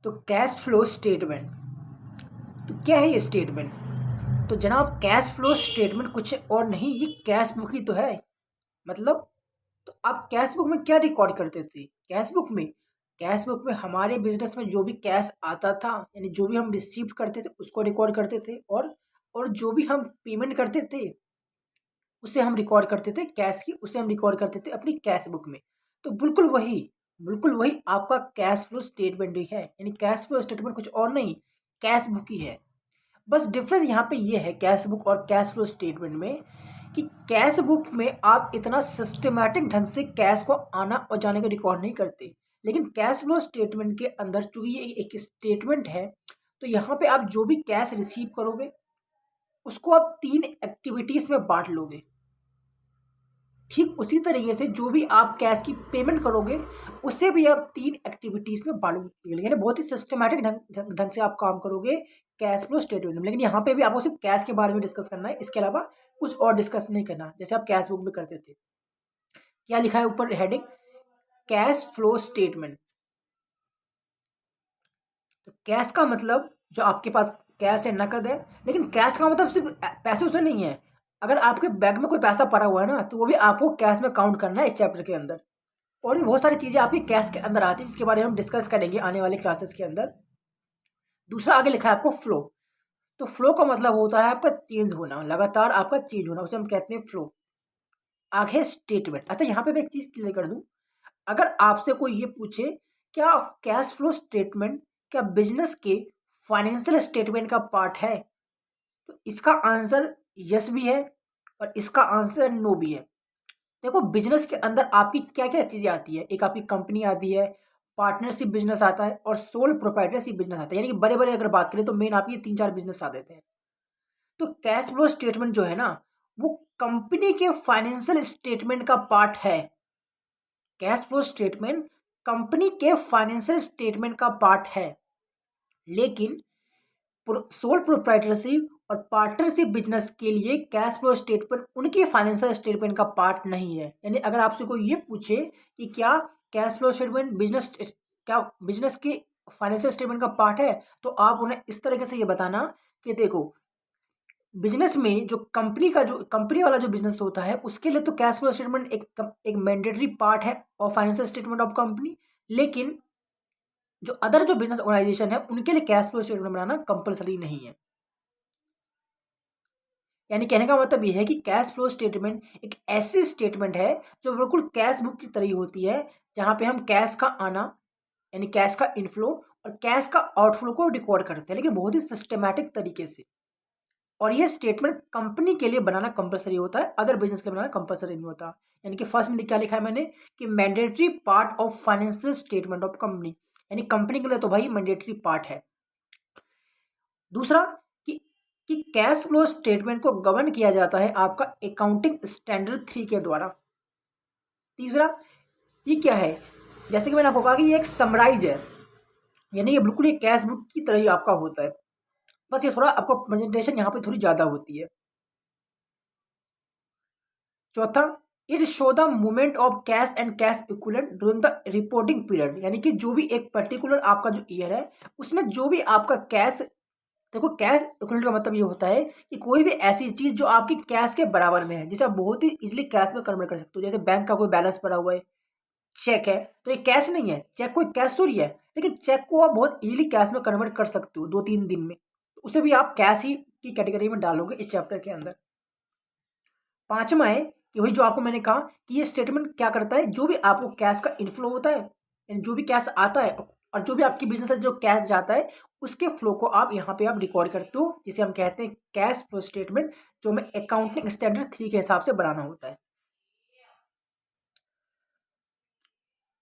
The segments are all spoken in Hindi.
तो कैश फ्लो स्टेटमेंट, तो क्या है ये स्टेटमेंट? तो जनाब कैश फ्लो स्टेटमेंट कुछ और नहीं, ये कैश बुक ही तो है। मतलब तो आप कैश बुक में क्या रिकॉर्ड करते थे? कैश बुक में हमारे बिजनेस में जो भी कैश आता था, यानी जो भी हम रिसीव करते थे उसको रिकॉर्ड करते थे, और जो भी हम पेमेंट करते थे उसे हम रिकॉर्ड करते थे, कैश की उसे हम रिकॉर्ड करते थे अपनी कैश बुक में। तो बिल्कुल वही आपका कैश फ्लो स्टेटमेंट ही है, यानी कैश फ्लो स्टेटमेंट कुछ और नहीं, कैश बुक ही है। बस डिफरेंस यहाँ पे ये है कैश बुक और कैश फ्लो स्टेटमेंट में, कि कैश बुक में आप इतना सिस्टमैटिक ढंग से कैश को आना और जाने का रिकॉर्ड नहीं करते, लेकिन कैश फ्लो स्टेटमेंट के अंदर चूंकि ये एक स्टेटमेंट है, तो यहाँ पे आप जो भी कैश रिसीव करोगे उसको आप 3 एक्टिविटीज में बांट लोगे। ठीक उसी तरीके से जो भी आप कैश की पेमेंट करोगे उसे भी आप 3 एक्टिविटीज में बांटोगे, यानी बहुत ही सिस्टमैटिक ढंग से आप काम करोगे कैश फ्लो स्टेटमेंट में। लेकिन यहाँ पे भी आपको सिर्फ कैश के बारे में डिस्कस करना है, इसके अलावा कुछ और डिस्कस नहीं करना, जैसे आप कैश बुक में करते थे। क्या लिखा है ऊपर हेडिंग? Cash flow statement. तो कैश का मतलब जो आपके पास कैश है, नकद है, लेकिन कैश का मतलब सिर्फ पैसे उसे नहीं है। अगर आपके बैग में कोई पैसा पड़ा हुआ है ना, तो वो भी आपको कैश में काउंट करना है इस चैप्टर के अंदर। और भी बहुत सारी चीज़ें आपकी कैश के अंदर आती है, जिसके बारे में हम डिस्कस करेंगे आने वाले क्लासेस के अंदर। दूसरा आगे लिखा है आपको फ्लो। तो फ्लो का मतलब होता है आपका चेंज होना, लगातार आपका चेंज होना, उसे हम कहते हैं फ्लो। आगे स्टेटमेंट। अच्छा, यहाँ पे मैं एक चीज़ क्लियर कर दूं, अगर आपसे कोई ये पूछे क्या कैश फ्लो स्टेटमेंट क्या बिजनेस के फाइनेंशियल स्टेटमेंट का पार्ट है, तो इसका आंसर यस भी है और इसका आंसर नो भी है। देखो बिजनेस के अंदर आपकी क्या क्या चीजें आती है, एक आपकी कंपनी आती है, पार्टनरशिप बिजनेस आता है और सोल प्रोप्राइटरशिप बिजनेस आता है, यानी कि बड़े बड़े अगर बात करें तो मेन आपकी 3-4 बिजनेस आ देते हैं। तो कैश फ्लो स्टेटमेंट जो है ना, वो कंपनी के फाइनेंशियल स्टेटमेंट का पार्ट है। कैश फ्लो स्टेटमेंट कंपनी के फाइनेंशियल स्टेटमेंट का पार्ट है, लेकिन सोल प्रोप्राइटरशिप और पार्टनरशिप बिजनेस के लिए कैश फ्लो स्टेटमेंट उनके फाइनेंशियल स्टेटमेंट का पार्ट नहीं है। यानी अगर आपसे कोई ये पूछे कि क्या कैश फ्लो स्टेटमेंट बिजनेस के फाइनेंशियल स्टेटमेंट का पार्ट है, तो आप उन्हें इस तरीके से ये बताना कि देखो बिजनेस में जो कंपनी वाला जो बिजनेस होता है उसके लिए तो कैश फ्लो स्टेटमेंट एक मैंडेटरी पार्ट है और फाइनेंशियल स्टेटमेंट ऑफ कंपनी, लेकिन जो अदर जो बिजनेस ऑर्गेनाइजेशन है उनके लिए कैश फ्लो स्टेटमेंट बनाना कंपलसरी नहीं है। यानी कहने का मतलब ये है कि कैश फ्लो स्टेटमेंट एक ऐसी स्टेटमेंट है जो बिल्कुल कैश बुक की तरह होती है, जहां पे हम कैश का आना यानी कैश का इनफ्लो और कैश का आउटफ्लो को रिकॉर्ड करते हैं, लेकिन बहुत ही सिस्टमैटिक तरीके से। और ये स्टेटमेंट कंपनी के लिए बनाना कंपलसरी होता है, अदर बिजनेस के लिए बनाना कंपलसरी नहीं होता। यानी कि फर्स्ट में क्या लिखा है मैंने कि mandatory part of financial statement of company, यानी कंपनी के लिए तो भाई मैंडेटरी पार्ट है। दूसरा कि कि कैश फ्लो स्टेटमेंट को गवर्न किया जाता है आपका अकाउंटिंग स्टैंडर्ड 3 के द्वारा। तीसरा, ये क्या है? जैसे कि मैंने आपको कहा कि ये एक समराइज है, यानी ये बिल्कुल ये कैश बुक की तरह ही आपका होता है, बस ये थोड़ा आपको प्रेजेंटेशन यहाँ पे थोड़ी ज़्यादा होती है। चौथा, it show the movement of cash and cash equivalent during the reporting period, यानी कि जो भी एक पर्टिकुलर आपका जो ईयर है उसमें जो भी आपका कैश, देखो कैश इक्विवेलेंट का मतलब ये होता है कि कोई भी ऐसी चीज जो आपकी कैश के बराबर में है, जिसे आप बहुत ही इजीली कैश में कन्वर्ट कर सकते हो। जैसे बैंक का कोई बैलेंस पड़ा हुआ है, चेक है, तो ये कैश नहीं है, चेक कोई कैश थोड़ी है, लेकिन चेक को आप बहुत इजीली कैश में कन्वर्ट कर सकते हो 2-3 दिन में, तो उसे भी आप कैश ही की कैटेगरी में डालोगे इस चैप्टर के अंदर। पांचवा है कि वही जो आपको मैंने कहा कि ये स्टेटमेंट क्या करता है, जो भी आपको कैश का इनफ्लो होता है, यानी जो भी कैश आता है और जो भी आपकी बिजनेस से जो कैश जाता है उसके फ्लो को आप यहाँ पे आप रिकॉर्ड करते हो, जिसे हम कहते हैं कैश फ्लो स्टेटमेंट, जो हमें अकाउंटिंग स्टैंडर्ड 3 के हिसाब से बनाना होता है।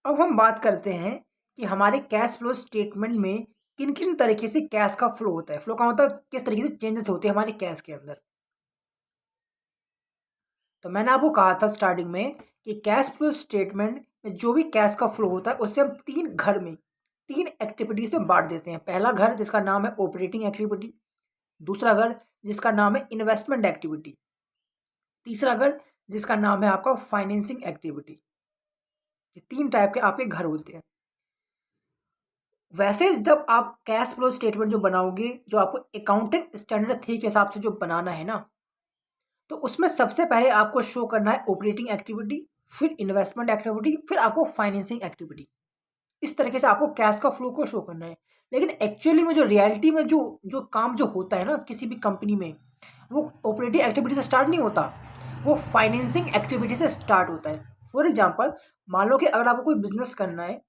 अब हम बात करते हैं कि हमारे कैश फ्लो स्टेटमेंट में किन किन तरीके से कैश का फ्लो होता है। फ्लो का मतलब किस तरीके से चेंजेस होते हैं हमारे कैश के अंदर। तो मैंने आपको कहा था स्टार्टिंग में कि कैश फ्लो स्टेटमेंट में जो भी कैश का फ्लो होता है उससे हम 3 एक्टिविटीज में बांट देते हैं। पहला घर जिसका नाम है ऑपरेटिंग एक्टिविटी, दूसरा घर जिसका नाम है इन्वेस्टमेंट एक्टिविटी, तीसरा घर जिसका नाम है आपका फाइनेंसिंग एक्टिविटी। ये 3 टाइप के आपके घर होते हैं। वैसे जब आप कैश फ्लो स्टेटमेंट जो बनाओगे, जो आपको अकाउंटिंग स्टैंडर्ड 3 के हिसाब से जो बनाना है ना, तो उसमें सबसे पहले आपको शो करना है ऑपरेटिंग एक्टिविटी, फिर इन्वेस्टमेंट एक्टिविटी, फिर आपको फाइनेंसिंग एक्टिविटी। इस तरीके से आपको कैश का फ्लो को शो करना है। लेकिन एक्चुअली में जो रियलिटी में जो जो काम जो होता है ना किसी भी कंपनी में, वो ऑपरेटिंग एक्टिविटी से स्टार्ट नहीं होता, वो फाइनेंसिंग एक्टिविटी से स्टार्ट होता है। फॉर एग्जांपल, मान लो कि अगर आपको कोई बिजनेस करना है,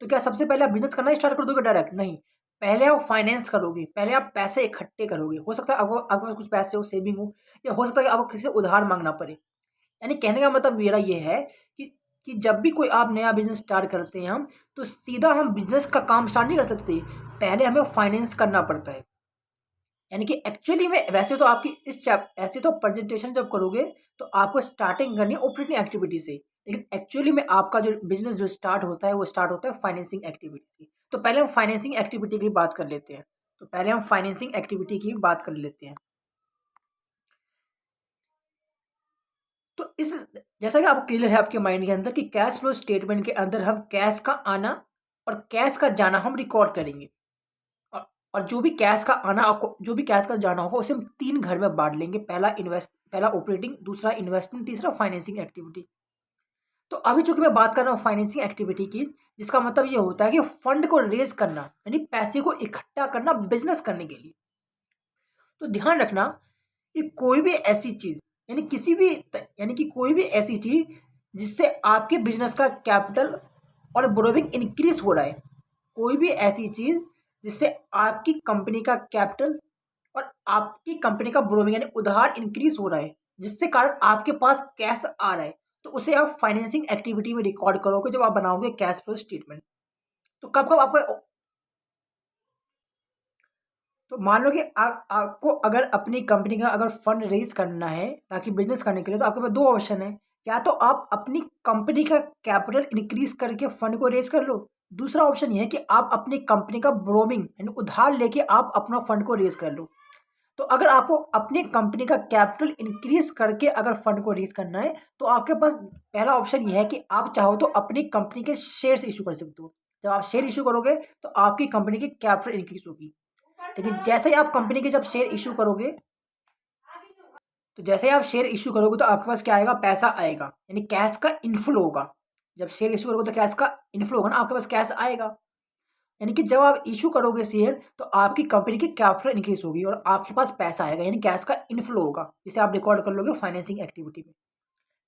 तो क्या सबसे पहले आप बिजनेस करना स्टार्ट कर दोगे डायरेक्ट? नहीं, पहले आप फाइनेंस करोगे, पहले आप पैसे इकट्ठे करोगे। हो सकता है आपके पास कुछ पैसे हो, सेविंग हो, या हो सकता है कि आपको किसी से उधार मांगना पड़े। यानी कहने का मतलब मेरा ये है कि जब भी कोई आप नया बिजनेस स्टार्ट करते हैं हम, तो सीधा हम बिजनेस का काम स्टार्ट नहीं कर सकते, पहले हमें फाइनेंस करना पड़ता है। यानी कि एक्चुअली में वैसे तो आपकी ऐसे तो प्रेजेंटेशन जब करोगे तो आपको स्टार्टिंग करनी है ऑपरेटिंग एक्टिविटी से, लेकिन एक्चुअली में आपका जो बिजनेस जो स्टार्ट होता है वो स्टार्ट होता है फाइनेंसिंग एक्टिविटी से। तो पहले हम फाइनेंसिंग एक्टिविटी की बात कर लेते हैं। तो इस जैसा कि आपको क्लियर है आपके माइंड के अंदर कि कैश फ्लो स्टेटमेंट के अंदर हम कैश का आना और कैश का जाना हम रिकॉर्ड करेंगे। और जो भी कैश का आना आपको जो भी कैश का जाना होगा उसे हम 3 घर में बाँट लेंगे। पहला ऑपरेटिंग, दूसरा इन्वेस्टमेंट, तीसरा फाइनेंसिंग एक्टिविटी। तो अभी चूँकि मैं बात कर रहा हूँ फाइनेंसिंग एक्टिविटी की, जिसका मतलब ये होता है कि फंड को रेज़ करना, यानी पैसे को इकट्ठा करना बिज़नेस करने के लिए। तो ध्यान रखना कि कोई भी ऐसी चीज़, यानी कि कोई भी ऐसी चीज़ जिससे आपके बिज़नेस का कैपिटल और बोरोविंग इंक्रीज़ हो रहा है। कोई भी ऐसी चीज़ जिससे आपकी कंपनी का कैपिटल और आपकी कंपनी का बोरोविंग यानी उधार इंक्रीज़ हो रहा है, जिससे कारण आपके पास कैश आ रहा है, तो उसे आप फाइनेंसिंग एक्टिविटी में रिकॉर्ड करोगे जब आप बनाओगे कैश फ्लो स्टेटमेंट। तो कब-कब आपको तो मान लो कि आपको अगर अपनी कंपनी का अगर फंड रेज़ करना है ताकि बिज़नेस करने के लिए, तो आपके पास 2 ऑप्शन है। या तो आप अपनी कंपनी का कैपिटल इंक्रीज़ करके फंड को रेज़ कर लो। दूसरा ऑप्शन ये है कि आप अपनी कंपनी का बोरोविंग यानी उधार लेके आप अपना फंड को रेज़ कर लो। तो अगर आपको अपनी कंपनी का कैपिटल इंक्रीज़ करके अगर फंड को रेज़ करना है, तो आपके पास पहला ऑप्शन ये है कि आप चाहो तो अपनी कंपनी के शेयर्स इश्यू कर सकते हो। जब आप शेयर इश्यू करोगे, तो आपकी कंपनी की कैपिटल इंक्रीज़ होगी। लेकिन जैसे ही आप कंपनी के जब शेयर इश्यू करोगे, तो आपके पास क्या आएगा? पैसा आएगा, यानी कैश का इनफ्लो होगा। जब शेयर इश्यू करोगे तो कैश का इनफ्लो होगा ना, आपके पास कैश आएगा। यानी कि जब आप इश्यू करोगे शेयर, तो आपकी कंपनी की कैपिटल इंक्रीज होगी और आपके पास पैसा आएगा, यानी कैश का इनफ्लो होगा, जिसे आप रिकॉर्ड कर लोगे फाइनेंसिंग एक्टिविटी में।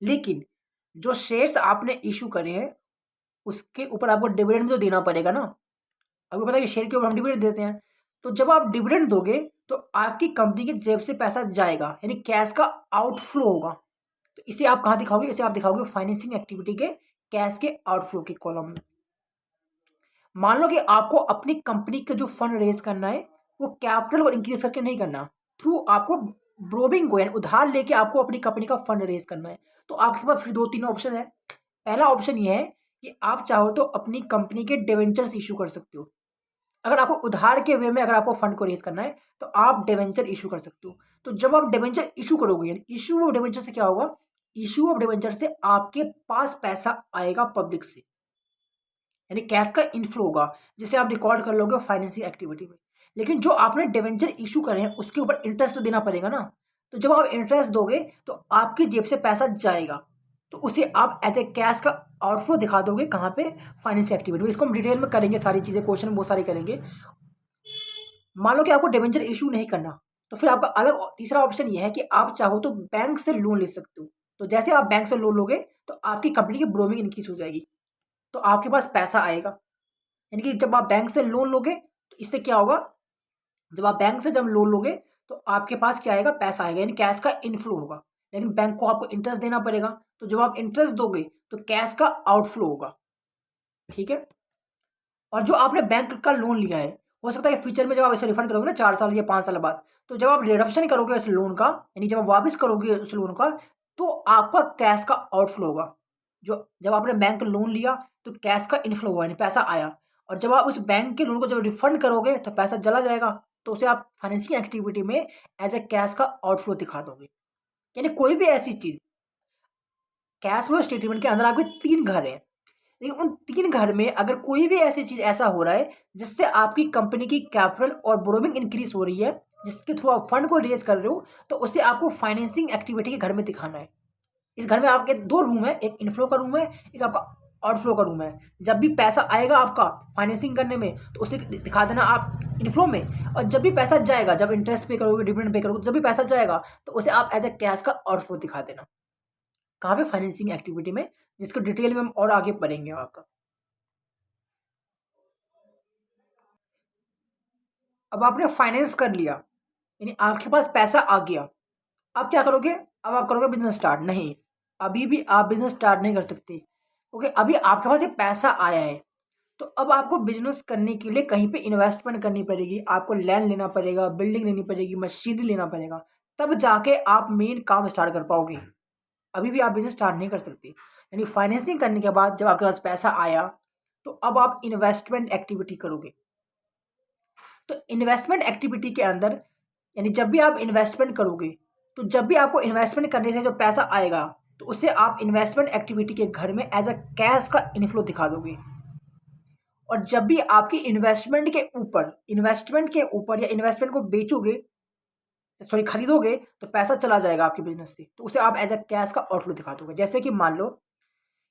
लेकिन जो शेयर्स आपने इश्यू करे हैं, उसके ऊपर आपको डिविडेंड भी तो देना पड़ेगा ना। आपको पता है कि शेयर के ऊपर हम डिविडेंड देते हैं। तो जब आप डिविडेंड दोगे, तो आपकी कंपनी की जेब से पैसा जाएगा, यानी कैश का आउटफ्लो होगा। तो इसे आप कहाँ दिखाओगे? इसे आप दिखाओगे फाइनेंसिंग एक्टिविटी के कैश के आउटफ्लो के कॉलम में। मान लो कि आपको अपनी कंपनी का जो फंड रेज करना है, वो कैपिटल को इंक्रीज करके नहीं करना, थ्रू आपको ब्रोविंग को यानी उधार लेके आपको अपनी कंपनी का फंड रेज करना है। तो आपके पास फिर 2-3 ऑप्शन है। पहला ऑप्शन ये है कि आप चाहो तो अपनी कंपनी के डिवेंचर्स इशू कर सकते हो। अगर आपको उधार के वे में अगर आपको फंड को रेज करना है, तो आप डिवेंचर इशू कर सकते हो। तो जब आप डिवेंचर इशू करोगे, यानी इशू ऑफ डिवेंचर से क्या होगा? इशू ऑफ डिवेंचर से आपके पास पैसा आएगा पब्लिक से, यानी कैश का इनफ्लो होगा, जिसे आप रिकॉर्ड कर लोगे फाइनेंसिंग एक्टिविटी में। लेकिन जो आपने डिवेंचर इशू करे हैं, उसके ऊपर इंटरेस्ट तो देना पड़ेगा ना। तो जब आप इंटरेस्ट दोगे, तो आपकी जेब से पैसा जाएगा, तो उसे आप एज ए कैश का आउटफ्लो दिखा दोगे कहाँ पे? फाइनेंसिंग एक्टिविटी में। इसको हम डिटेल में करेंगे, सारी चीज़ें क्वेश्चन बहुत सारे करेंगे। मान लो कि आपको डिवेंचर इशू नहीं करना, तो फिर आपका अलग तीसरा ऑप्शन ये है कि आप चाहो तो बैंक से लोन ले सकते हो। तो जैसे आप बैंक से लोन लोगे, तो आपकी कंपनी की ब्रोविंग इंक्रीज हो जाएगी, तो आपके पास पैसा आएगा। यानी कि जब आप बैंक से लोन लोगे, तो इससे क्या होगा? जब आप बैंक से जब लोन लोगे, तो आपके पास क्या आएगा? पैसा आएगा, यानी कैश का इनफ्लो होगा। लेकिन बैंक को आपको इंटरेस्ट देना पड़ेगा, तो जब आप इंटरेस्ट दोगे, तो कैश का आउटफ्लो होगा। ठीक है? और जो आपने बैंक का लोन लिया है, हो सकता है कि फ्यूचर में जब आप इसे रिफंड करोगे ना 4 साल या 5 साल बाद, तो जब आप रिडम्पशन करोगे उस लोन का, यानी जब आप वापस करोगे उस लोन का, तो आपका कैश का आउटफ्लो होगा। जो जब आपने बैंक लोन लिया, तो कैश का इनफ्लो हुआ, यानी पैसा आया, और जब आप उस बैंक के लोन को जब रिफंड करोगे, तो पैसा चला जाएगा, तो उसे आप फाइनेंसिंग एक्टिविटी में एज ए कैश का आउटफ्लो दिखा दोगे। यानी कोई भी ऐसी चीज़, कैश फ्लो स्टेटमेंट के अंदर आपके 3 घर हैं। लेकिन उन 3 घर में अगर कोई भी ऐसी चीज़ ऐसा हो रहा है जिससे आपकी कंपनी की कैपिटल और बोरोइंग इंक्रीज़ हो रही है, जिसके थ्रू आप फंड को रेज़ कर रहे हो, तो उसे आपको फाइनेंसिंग एक्टिविटी के घर में दिखाना है। इस घर में आपके 2 रूम है, एक इनफ्लो का रूम है, एक आपका आउटफ्लो का रूम है। जब भी पैसा आएगा आपका फाइनेंसिंग करने में, तो उसे दिखा देना आप इनफ्लो में, और जब भी पैसा जाएगा, जब इंटरेस्ट पे करोगे, डिविडेंड पे करोगे, जब भी पैसा जाएगा, तो उसे आप एज़ अ कैश का आउटफ्लो दिखा देना। कहाँ पे? फाइनेंसिंग एक्टिविटी में, जिसको डिटेल में हम और आगे पढ़ेंगे आपका। अब आपने फाइनेंस कर लिया, यानी आपके पास पैसा आ गया। अब क्या करोगे? अब आप करोगे बिज़नेस स्टार्ट? नहीं, अभी भी आप बिज़नेस स्टार्ट नहीं कर सकते, क्योंकि अभी आपके पास ये पैसा आया है। तो अब आपको बिज़नेस करने के लिए कहीं पे इन्वेस्टमेंट करनी पड़ेगी, आपको लैंड लेना पड़ेगा, बिल्डिंग लेनी पड़ेगी, मशीनरी लेना पड़ेगा, तब जाके आप मेन काम स्टार्ट कर पाओगे। अभी भी आप बिज़नेस स्टार्ट नहीं कर सकते। यानी फाइनेंसिंग करने के बाद जब आपके पास पैसा आया, तो अब आप इन्वेस्टमेंट एक्टिविटी करोगे। तो इन्वेस्टमेंट एक्टिविटी के अंदर, यानी जब भी आप इन्वेस्टमेंट करोगे, तो जब भी आपको इन्वेस्टमेंट करने से जो पैसा आएगा, तो उसे आप इन्वेस्टमेंट एक्टिविटी के घर में एज़ अ कैश का इनफ्लो दिखा दोगे। और जब भी आपकी इन्वेस्टमेंट के ऊपर या इन्वेस्टमेंट को बेचोगे, सॉरी खरीदोगे, तो पैसा चला जाएगा आपके बिज़नेस से, तो उसे आप एज़ अ कैश का आउटफ्लो दिखा दोगे। जैसे कि मान लो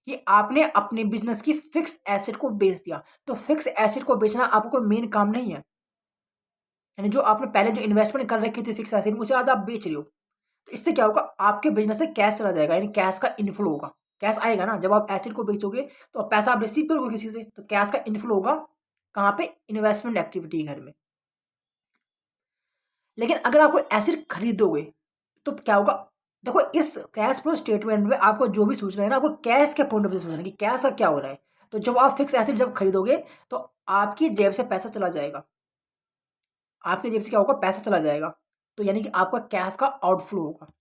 कि आपने अपने बिज़नेस की फिक्स एसेट को बेच दिया, तो फिक्स एसेट को बेचना आपका कोई मेन काम नहीं है। यानी जो आपने पहले जो इन्वेस्टमेंट कर रखी थी फिक्स एसेट में, उसे आज आप बेच रहे हो। तो इससे क्या होगा? आपके बिज़नेस से कैश चला जाएगा, यानी कैश का इनफ्लो होगा। कैश आएगा ना, जब आप एसेट को बेचोगे, तो पैसा आप रिसीव करोगे किसी से, तो कैश का इनफ्लो होगा। कहाँ पे? इन्वेस्टमेंट एक्टिविटी घर में। लेकिन अगर आप कोई एसेट खरीदोगे, तो क्या होगा? देखो, इस कैश फ्लो स्टेटमेंट में आपको जो भी सोचना है ना, आपको कैश के पॉइंट ऑफ व्यू से सोचना है कि कैश का क्या हो रहा है। तो जब आप फिक्स एसेट जब खरीदोगे, तो आपकी जेब से पैसा चला जाएगा। आपकी जेब से क्या होगा? पैसा चला जाएगा। तो यानी कि आपका कैश का आउटफ्लो होगा।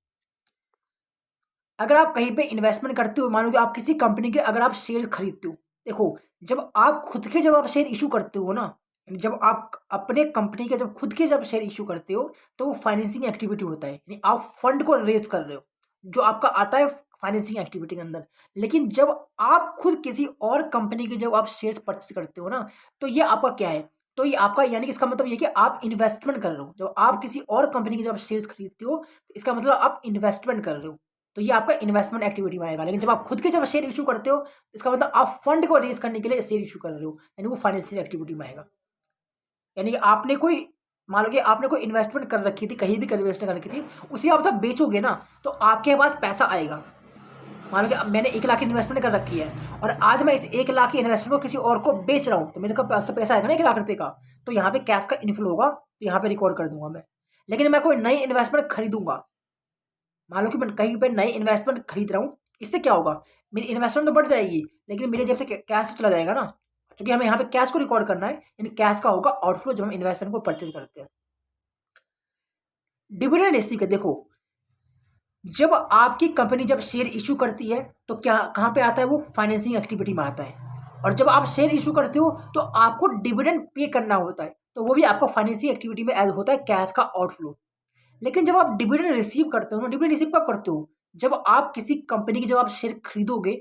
अगर आप कहीं पे इन्वेस्टमेंट करते हो, मान लो कि आप किसी कंपनी के अगर आप शेयर्स खरीदते हो, देखो, जब आप शेयर इश्यू करते हो ना, जब आप अपने कंपनी के जब खुद के जब शेयर इश्यू करते हो, तो वो फाइनेंसिंग एक्टिविटी होता है, यानी आप फंड को रेज कर रहे हो, जो आपका आता है फाइनेंसिंग एक्टिविटी के अंदर। लेकिन जब आप खुद किसी और कंपनी के जब आप शेयर्स परचेज करते हो ना, तो ये आपका क्या है? तो ये आपका, यानी कि इसका मतलब ये कि आप इन्वेस्टमेंट कर रहे हो। जब आप किसी और कंपनी के जब शेयर्स खरीदते हो, तो इसका मतलब आप इन्वेस्टमेंट कर रहे हो। तो ये आपका इन्वेस्टमेंट एक्टिविटी में आएगा। लेकिन जब आप खुद के जब शेयर इश्यू करते हो, इसका मतलब आप फंड को रेज़ करने के लिए शेयर इश्यू कर रहे हो, यानी वो फाइनेंशियल एक्टिविटी में आएगा। यानी कि आपने कोई, मान लो कि आपने कोई इन्वेस्टमेंट कर रखी थी, कहीं भी इन्वेस्टमेंट कर रखी थी, उसे आप जब बेचोगे ना, तो आपके पास पैसा आएगा। मान लो कि अब मैंने 1 लाख की इन्वेस्टमेंट कर रखी है, और आज मैं इस 1 लाख की इन्वेस्टमेंट को किसी और को बेच रहा हूँ, तो मेरे पास पैसा आएगा ना 1 लाख रुपए का, तो यहाँ पे कैश का इनफ्लो होगा, तो यहाँ पे रिकॉर्ड कर दूँगा मैं। लेकिन मैं कोई नई इन्वेस्टमेंट खरीदूँगा, मान लो कि मैं कहीं पे नई इन्वेस्टमेंट खरीद रहा हूँ, इससे क्या होगा? मेरी इन्वेस्टमेंट तो बढ़ जाएगी, लेकिन मेरी जेब से कैश तो चला जाएगा ना, क्योंकि हमें यहाँ पे कैश को रिकॉर्ड करना है, यानी कैश का होगा आउटफ्लो जब हम इन्वेस्टमेंट को परचेज करते हैं। डिविडेंड रिसीव के देखो, जब आपकी कंपनी जब शेयर इश्यू करती है, तो क्या कहाँ पे आता है? वो फाइनेंसिंग एक्टिविटी में आता है। और जब आप शेयर इश्यू करते हो, तो आपको डिविडेंड पे करना होता है, तो वो भी आपको फाइनेंसिंग एक्टिविटी में एड होता है, कैश का आउटफ्लो। लेकिन जब आप डिविडेंड रिसीव करते हो ना, डिविडेंड रिसीव कब करते हो? जब आप किसी कंपनी के जब आप शेयर खरीदोगे,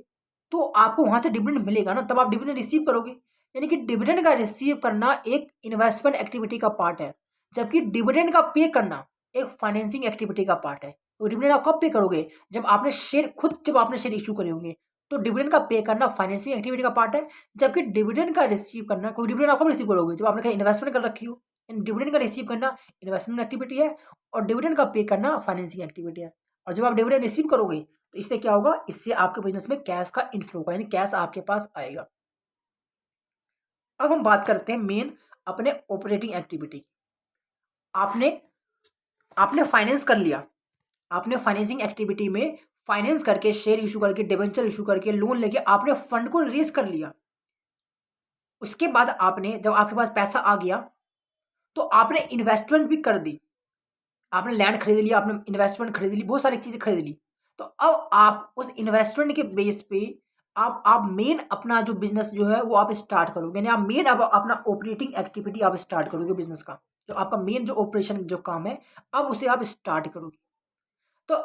तो आपको वहाँ से डिविडेंड मिलेगा ना, तब आप डिविडेंड रिसीव करोगे। यानी कि डिविडेंड का रिसीव करना एक इन्वेस्टमेंट एक्टिविटी का पार्ट है, जबकि डिविडेंड का पे करना एक फाइनेंसिंग एक्टिविटी का पार्ट है। तो डिविडेंड आप कब पे करोगे? जब आपने शेयर इश्यू करे होंगे, तो डिविडेंड का पे करना फाइनेंसिंग एक्टिविटी का पार्ट है, जबकि डिविडेंड का रिसीव करना, कोई डिविडेंड आप कब रिसीव करोगे? जब आपने कहीं इन्वेस्टमेंट कर रखी हो। डिविडेंड का रिसीव करना इन्वेस्टमेंट एक्टिविटी है, और डिविडेंड का पे करना फाइनेंसिंग एक्टिविटी है। और जब आप डिविडेंड रिसीव करोगे, तो इससे क्या होगा? इससे आपके बिजनेस में कैश का इनफ्लो होगा, यानी कैश आपके पास आएगा। अब हम बात करते हैं मेन अपने ऑपरेटिंग एक्टिविटी। आपने आपने फाइनेंस कर लिया, आपने फाइनेंसिंग एक्टिविटी में फाइनेंस करके, शेयर इशू करके, डिबेंचर इशू करके, लोन लेके आपने फंड को रेज कर लिया। उसके बाद आपने, जब आपके पास पैसा आ गया, तो आपने इन्वेस्टमेंट भी कर दी। आपने लैंड खरीद लिया, आपने इन्वेस्टमेंट खरीद ली, बहुत सारी चीज़ें खरीद ली। तो अब आप उस इन्वेस्टमेंट के बेस पे आप मेन अपना जो बिज़नेस जो है वो आप स्टार्ट करोगे, यानी आप मेन अब अपना ऑपरेटिंग एक्टिविटी आप स्टार्ट करोगे बिज़नेस का। जो आपका मेन जो ऑपरेशन जो काम है, अब उसे आप स्टार्ट करोगे। तो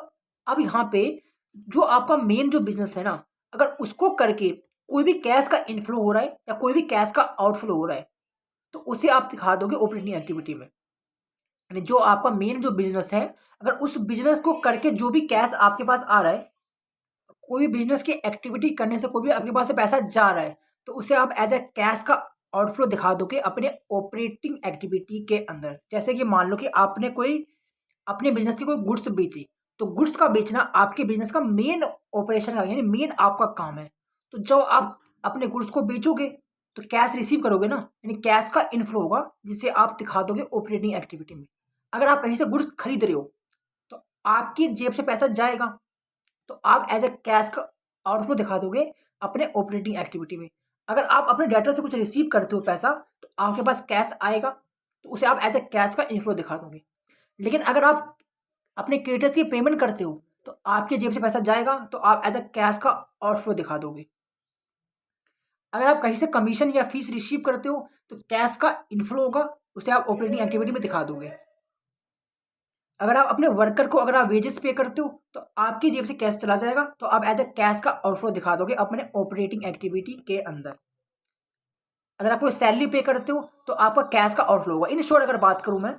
अब यहाँ पे जो आपका मेन जो बिज़नेस है ना, अगर उसको करके कोई भी कैश का इनफ्लो हो रहा है या कोई भी कैश का आउटफ्लो हो रहा है, तो उसे आप दिखा दोगे ऑपरेटिंग एक्टिविटी में। यानी जो आपका मेन जो बिज़नेस है, अगर उस बिज़नेस को करके जो भी कैश आपके पास आ रहा है, कोई भी बिज़नेस की एक्टिविटी करने से कोई भी आपके पास से पैसा जा रहा है, तो उसे आप एज़ अ कैश का आउटफ्लो दिखा दोगे अपने ऑपरेटिंग एक्टिविटी के अंदर। जैसे कि मान लो कि आपने कोई अपने बिज़नेस की कोई गुड्स बेची, तो गुड्स का बेचना आपके बिज़नेस का मेन ऑपरेशन है, यानी मेन आपका काम है। तो जब आप अपने गुड्स को बेचोगे, तो कैश रिसीव करोगे ना, यानी कैश का इनफ्लो होगा, जिसे आप दिखा दोगे ऑपरेटिंग एक्टिविटी में। अगर आप कहीं से गुड्स खरीद रहे हो, तो आपकी जेब से पैसा जाएगा, तो आप एज़ अ कैश का आउटफ्लो दिखा दोगे अपने ऑपरेटिंग एक्टिविटी में। अगर आप अपने डेटर से कुछ रिसीव करते हो पैसा, तो आपके पास कैश आएगा, तो उसे आप एज़ अ कैश का इनफ्लो दिखा दोगे। लेकिन अगर आप अपने क्रेडिटर्स की पेमेंट करते हो, तो आपकी जेब से पैसा जाएगा, तो आप एज़ अ कैश का आउटफ्लो दिखा दोगे। अगर आप कहीं से कमीशन या फीस रिसीव करते हो, तो कैश का इनफ्लो होगा, उसे आप ऑपरेटिंग एक्टिविटी में दिखा दोगे। अगर आप अपने वर्कर को अगर आप वेजेस पे करते हो, तो आपकी जेब से कैश चला जाएगा, तो आप एज़ अ कैश का आउटफ्लो दिखा दोगे अपने ऑपरेटिंग एक्टिविटी के अंदर। अगर आप कोई सैलरी पे करते हो, तो आपका कैश का आउटफ्लो होगा। इन शॉर्ट अगर बात करूँ मैं,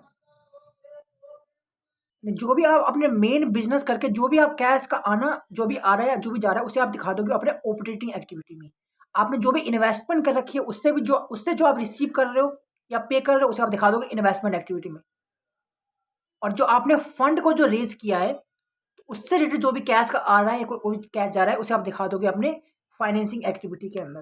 जो भी आप अपने मेन बिज़नेस करके जो भी आप कैश का आना जो भी आ रहा है या जो भी जा रहा है, उसे आप दिखा दोगे अपने ऑपरेटिंग एक्टिविटी में। आपने जो भी इन्वेस्टमेंट कर रखी है, उससे जो आप रिसीव कर रहे हो या पे कर रहे हो, उसे आप दिखा दोगे इन्वेस्टमेंट एक्टिविटी में। और जो आपने फंड को जो रेज़ किया है, तो उससे रिलेटेड जो भी कैश का आ रहा है या कोई कैश जा रहा है, उसे आप दिखा दोगे अपने फाइनेंसिंग एक्टिविटी के अंदर।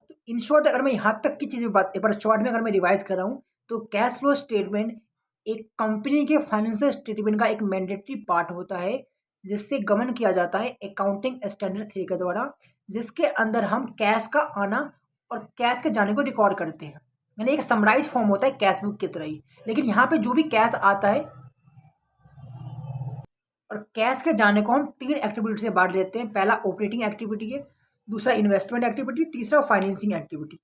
तो इन शॉर्ट अगर मैं यहाँ तक की चीज़ें बात एक बार शॉर्ट में अगर मैं रिवाइज़ कर रहा हूँ, तो कैश फ्लो स्टेटमेंट एक कंपनी के फाइनेंशियल स्टेटमेंट का एक मैंडेटरी पार्ट होता है, जिससे गवर्न किया जाता है अकाउंटिंग स्टैंडर्ड 3 के द्वारा, जिसके अंदर हम कैश का आना और कैश के जाने को रिकॉर्ड करते हैं। यानी एक समराइज़ फॉर्म होता है कैश बुक की तरह ही। लेकिन यहाँ पे जो भी कैश आता है और कैश के जाने को हम 3 एक्टिविटी से बाँट देते हैं। पहला ऑपरेटिंग एक्टिविटी है, दूसरा इन्वेस्टमेंट एक्टिविटी, तीसरा फाइनेंसिंग एक्टिविटी।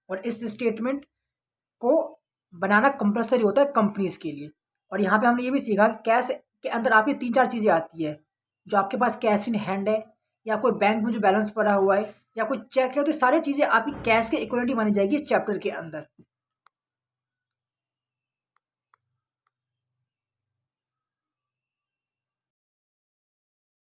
और इस स्टेटमेंट को बनाना कंपल्सरी होता है कंपनीज़ के लिए। और यहाँ पे हमने ये भी सीखा कि कैश के अंदर आपकी 3-4 चीज़ें आती है। जो आपके पास कैश इन हैंड है, या कोई बैंक में जो बैलेंस पड़ा हुआ है, या कोई चेक है, तो सारी चीज़ें आपकी कैश के इक्विवेलेंट ही मानी जाएगी इस चैप्टर के अंदर।